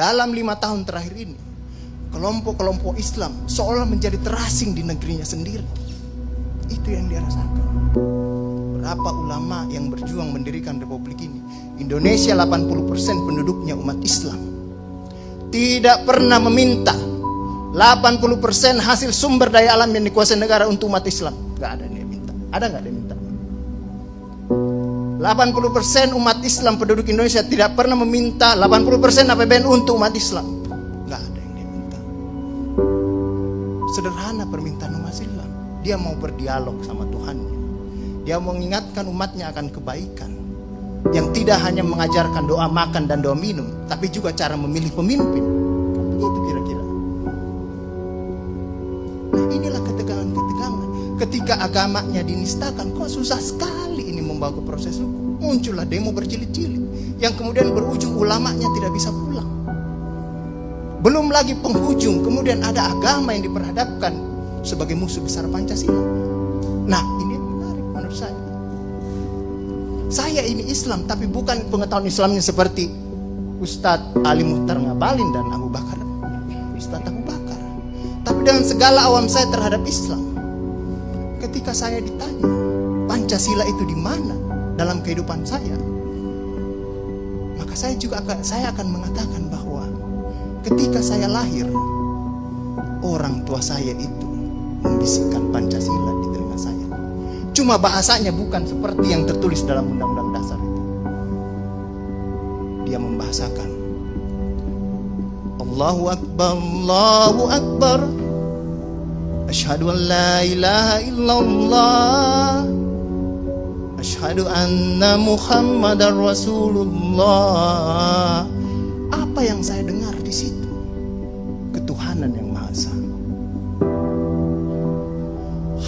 dalam 5 tahun terakhir ini, kelompok-kelompok Islam seolah menjadi terasing di negerinya sendiri. Itu yang dia rasakan. Berapa ulama yang berjuang mendirikan republik ini? Indonesia 80% penduduknya umat Islam. Tidak pernah meminta 80% hasil sumber daya alam yang dikuasai negara untuk umat Islam. Gak ada yang dia minta. Ada gak dia minta? 80% umat Islam penduduk Indonesia tidak pernah meminta 80% APBN untuk umat Islam. Gak ada yang dia minta. Sederhana permintaan umat Islam. Dia mau berdialog sama Tuhannya. Dia mau mengingatkan umatnya akan kebaikan. Yang tidak hanya mengajarkan doa makan dan doa minum, tapi juga cara memilih pemimpin. Itu kira-kira. Nah, inilah ketegangan-ketegangan. Ketika agamanya dinistakan, kok susah sekali ini membawa ke proses hukum. Muncullah demo berjilid-jilid, yang kemudian berujung ulamanya tidak bisa pulang. Belum lagi penghujung, kemudian ada agama yang diperhadapkan sebagai musuh besar Pancasila. Nah, ini yang menarik menurut saya. Saya ini Islam, tapi bukan pengetahuan Islamnya seperti Ustadz Ali Muhtar Ngabalin dan Abu Bakar, Ustadz Abu Bakar. Tapi dengan segala awam saya terhadap Islam, ketika saya ditanya Pancasila itu di mana dalam kehidupan saya, maka saya akan mengatakan bahwa ketika saya lahir, orang tua saya itu membisikkan Pancasila di telinga saya. Cuma bahasanya bukan seperti yang tertulis dalam Undang-Undang Dasar itu. Dia membahasakan Allahu Akbar, Allahu Akbar, asyhadu an la ilaha illallah, asyhadu anna Muhammadar Rasulullah. Apa yang saya dengar di situ? Ketuhanan yang Maha Esa.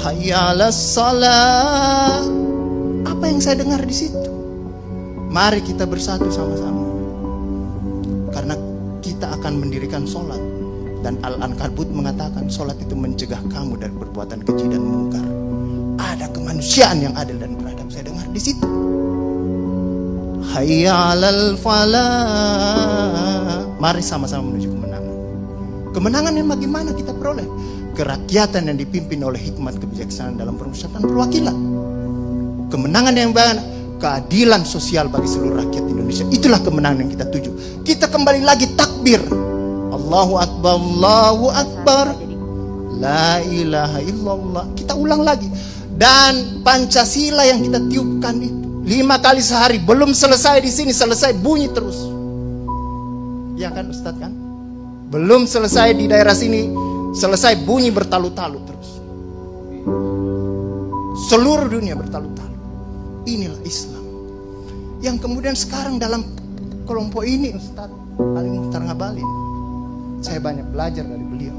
Hayya 'alas shalah. Apa yang saya dengar di situ? Mari kita bersatu sama-sama. Karena kita akan mendirikan sholat. Dan Al-Ankabut mengatakan sholat itu mencegah kamu dari perbuatan keji dan mungkar. Ada kemanusiaan yang adil dan beradab. Saya dengar di situ. Hayya 'alal falah. Mari sama-sama menuju kemenangan. Kemenangan yang bagaimana kita peroleh? Kerakyatan yang dipimpin oleh hikmat kebijaksanaan dalam permusyawaratan perwakilan. Kemenangan yang bagaimana? Keadilan sosial bagi seluruh rakyat Indonesia. Itulah kemenangan yang kita tuju. Kita kembali lagi takbir. Allahu Akbar, Allahu Akbar, la ilaha illallah. Kita ulang lagi. Dan Pancasila yang kita tiupkan itu 5 kali sehari, belum selesai di sini, selesai bunyi terus. Ya kan Ustadz kan? Belum selesai di daerah sini, selesai bunyi bertalu-talu terus. Seluruh dunia bertalu-talu. Inilah Islam. Yang kemudian sekarang dalam kelompok ini Ustadz Ali Muhtar Ngabalin, saya banyak belajar dari beliau.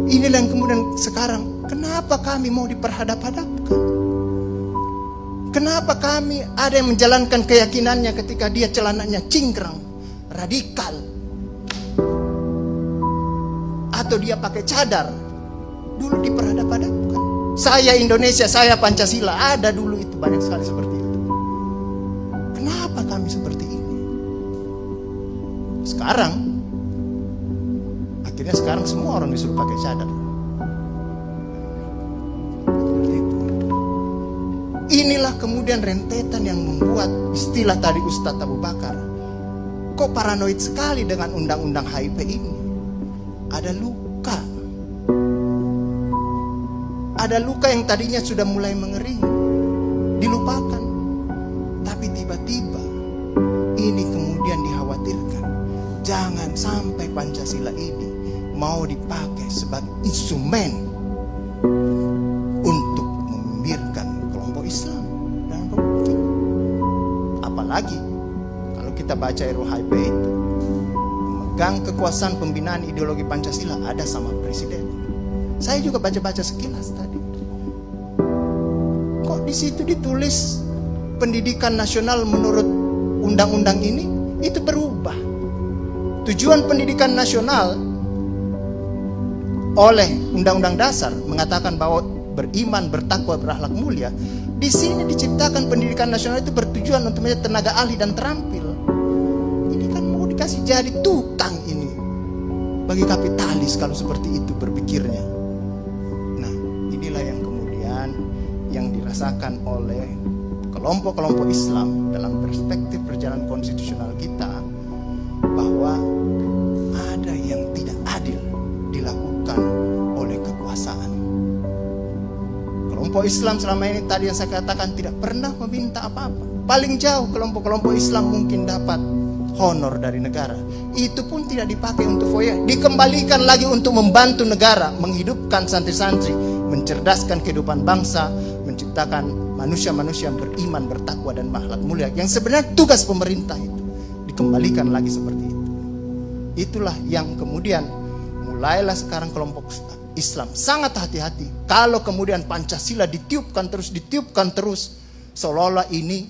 Inilah yang kemudian sekarang, kenapa kami mau diperhadap-hadapkan? Kenapa kami ada yang menjalankan keyakinannya ketika dia celananya cingkrang, radikal, atau dia pakai cadar, dulu diperhadap-hadapkan. Saya Indonesia, saya Pancasila, ada dulu itu banyak sekali seperti itu. Kenapa kami seperti ini? Akhirnya sekarang semua orang disuruh pakai cadar. Inilah kemudian rentetan yang membuat istilah tadi Ustadz Abu Bakar, kok paranoid sekali dengan undang-undang HIP ini. Ada luka. Ada luka yang tadinya sudah mulai mengering, dilupakan. Tapi tiba-tiba ini kemudian dikhawatirkan, jangan sampai Pancasila ini mau dipakai sebagai instrumen untuk membibirkan kelompok Islam dan republik ini. Apalagi kalau kita baca RUU itu, memegang kekuasaan pembinaan ideologi Pancasila ada sama presiden. Saya juga baca-baca sekilas tadi. Kok di situ ditulis pendidikan nasional menurut undang-undang ini itu berubah. Tujuan pendidikan nasional oleh Undang-Undang Dasar mengatakan bahwa beriman, bertakwa, berakhlak mulia. Di sini diciptakan pendidikan nasional itu bertujuan untuk menjadi tenaga ahli dan terampil. Ini kan mau dikatakan kasih jadi tukang ini bagi kapitalis kalau seperti itu berpikirnya. Nah, inilah yang kemudian yang dirasakan oleh kelompok-kelompok Islam dalam perspektif perjalanan konstitusional kita, bahwa ada yang tidak adil dilakukan oleh kekuasaan. Kelompok Islam selama ini tadi yang saya katakan tidak pernah meminta apa-apa. Paling jauh kelompok-kelompok Islam mungkin dapat honor dari negara. Itu pun tidak dipakai untuk foya, dikembalikan lagi untuk membantu negara menghidupkan santri-santri, mencerdaskan kehidupan bangsa, menciptakan manusia-manusia yang beriman, bertakwa dan akhlak mulia, yang sebenarnya tugas pemerintah itu dikembalikan lagi seperti itu. Itulah yang kemudian mulailah sekarang kelompok Islam sangat hati-hati kalau kemudian Pancasila ditiupkan terus, seolah-olah ini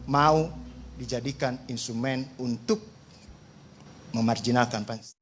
mau dijadikan instrumen untuk memarjinalkan Pancasila.